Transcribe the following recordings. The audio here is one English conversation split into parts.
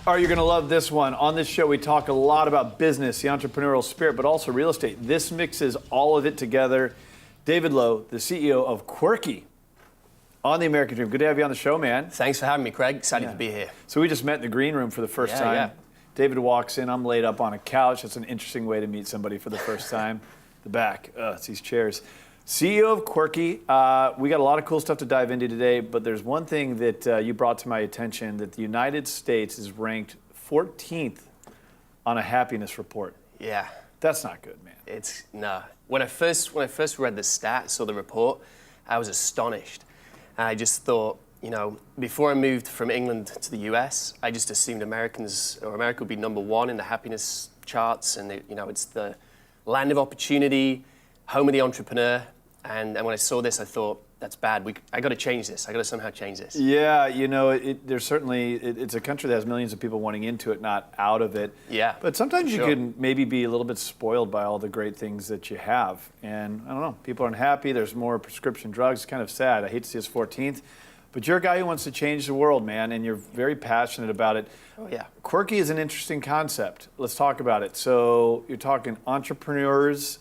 All right, you're going to love this one. On this show, we talk a lot about business, the entrepreneurial spirit, but also real estate. This mixes all of it together. David Lowe, the CEO of Qwerky, on the American Dream. Good to have you on the show, man. Thanks for having me, Craig. Excited to be here. So we just met in the green room for the first time. Yeah. David walks in. I'm laid up on a couch. That's an interesting way to meet somebody for the first time. The back. It's these chairs. CEO of Qwerky. We got a lot of cool stuff to dive into today, but there's one thing that you brought to my attention, that the United States is ranked 14th on a happiness report. Yeah. That's not good, man. It's no. When I first read the stats or the report, I was astonished. And I just thought, before I moved from England to the US, I just assumed America would be #1 in the happiness charts, and it's the land of opportunity, home of the entrepreneur. And when I saw this, I thought, that's bad. I got to change this. I got to somehow change this. Yeah, there's certainly, it's a country that has millions of people wanting into it, not out of it. Yeah. But sometimes you can maybe be a little bit spoiled by all the great things that you have. And I don't know, people aren't happy. There's more prescription drugs. It's kind of sad. I hate to see us 14th. But you're a guy who wants to change the world, man, and you're very passionate about it. Oh, yeah. Qwerky is an interesting concept. Let's talk about it. So you're talking entrepreneurs,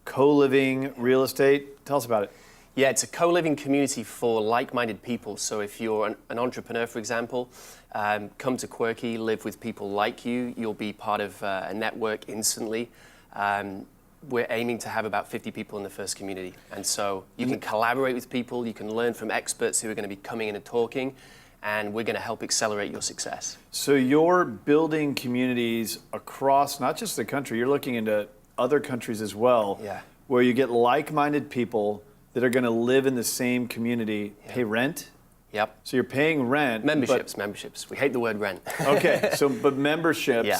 co-living, real estate. Tell us about it. Yeah, it's a co-living community for like-minded people. So if you're an entrepreneur, for example, come to Qwerky, live with people like you. You'll be part of a network instantly. We're aiming to have about 50 people in the first community. And so you can collaborate with people, you can learn from experts who are going to be coming in and talking, and we're going to help accelerate your success. So you're building communities across not just the country, you're looking into other countries as well, where you get like-minded people that are going to live in the same community, pay rent. Yep. So you're paying rent. Memberships. We hate the word rent. Okay, but memberships. Yeah.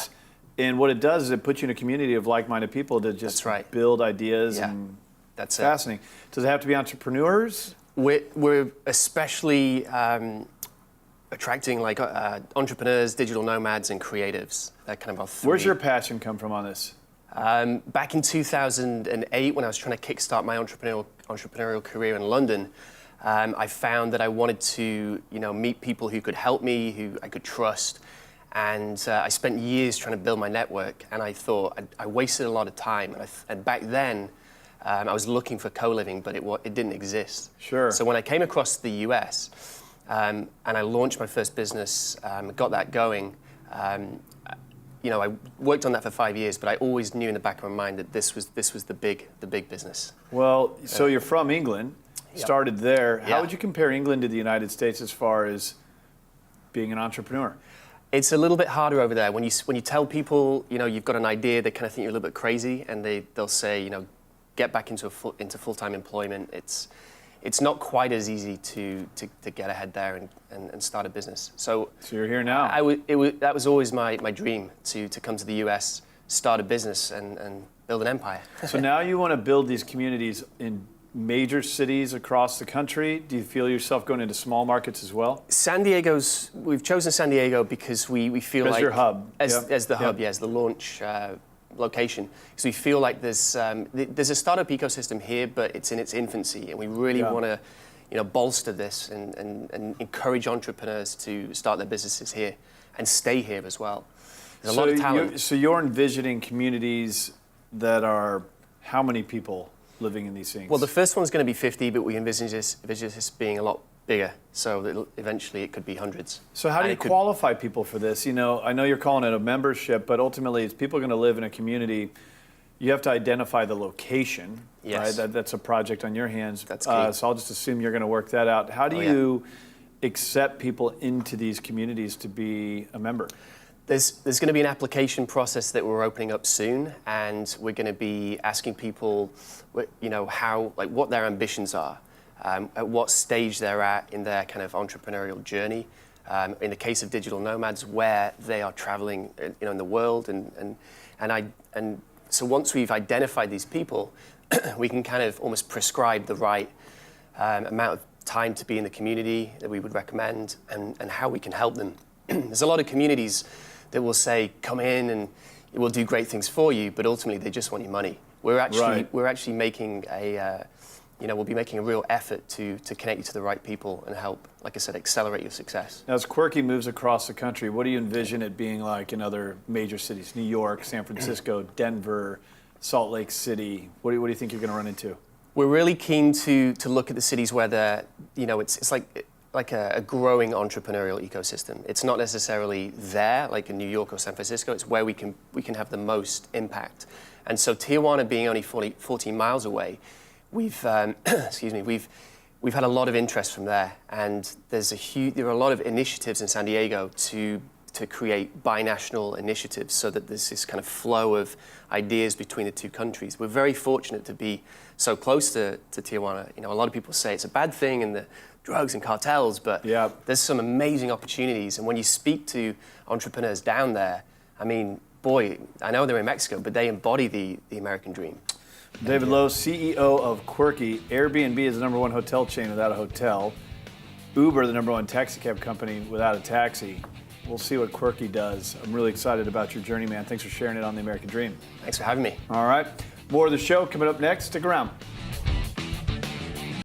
And what it does is it puts you in a community of like-minded people to just build ideas. Yeah. And that's fascinating. Does it have to be entrepreneurs? We're especially attracting entrepreneurs, digital nomads, and creatives. That kind of our three. Where's your passion come from on this? Back in 2008, when I was trying to kickstart my entrepreneurial career in London, I found that I wanted to, meet people who could help me, who I could trust, and I spent years trying to build my network. And I thought I wasted a lot of time. And back then, I was looking for co-living, but it didn't exist. Sure. So when I came across the US, and I launched my first business, got that going. I worked on that for 5 years, but I always knew in the back of my mind that this was the big business. Well, so you're from England, started there. How Yeah. would you compare England to the United States as far as being an entrepreneur? It's a little bit harder over there. When you tell people, you've got an idea, they kind of think you're a little bit crazy, and they'll say, get back into full-time employment. It's not quite as easy to get ahead there and start a business. So you're here now. That was always my dream, to come to the US, start a business, and build an empire. So now you want to build these communities in major cities across the country. Do you feel yourself going into small markets as well? We've chosen San Diego because we feel like your hub. As the hub, as the launch location. So we feel like there's a startup ecosystem here, but it's in its infancy, and we really want to bolster this and encourage entrepreneurs to start their businesses here and stay here as well. There's a lot of talent. So you're envisioning communities that are how many people living in these things? Well, the first one's going to be 50, but we envision this being a lot bigger. So eventually it could be hundreds. So how do you qualify people for this? I know you're calling it a membership, but ultimately it's people going to live in a community. You have to identify the location, yes. right? That's a project on your hands. That's key. So I'll just assume you're going to work that out. How do you accept people into these communities to be a member? There's going to be an application process that we're opening up soon, and we're going to be asking people, what their ambitions are, at what stage they're at in their kind of entrepreneurial journey. In the case of digital nomads, where they are traveling, in the world, and so once we've identified these people, we can kind of almost prescribe the right amount of time to be in the community that we would recommend, and how we can help them. There's a lot of communities that will say, come in and we'll do great things for you, but ultimately they just want your money. We're actually making we'll be making a real effort to connect you to the right people and help, like I said, accelerate your success. Now, as Qwerky moves across the country, what do you envision it being like in other major cities? New York, San Francisco, Denver, Salt Lake City. What do you think you're going to run into? We're really keen to look at the cities where it's like a growing entrepreneurial ecosystem. It's not necessarily there, like in New York or San Francisco. It's where we can have the most impact. And so Tijuana being only 14 miles away, we've we've had a lot of interest from there, and there are a lot of initiatives in San Diego to create binational initiatives so that there's this kind of flow of ideas between the two countries. We're very fortunate to be so close to Tijuana. A lot of people say it's a bad thing and the drugs and cartels, but there's some amazing opportunities. And when you speak to entrepreneurs down there, I mean, boy, I know they're in Mexico, but they embody the American dream. David Lowe, CEO of Qwerky. Airbnb is the #1 hotel chain without a hotel. Uber, the #1 taxi cab company without a taxi. We'll see what Qwerky does. I'm really excited about your journey, man. Thanks for sharing it on the American Dream. Thanks for having me. All right. More of the show coming up next. Stick around.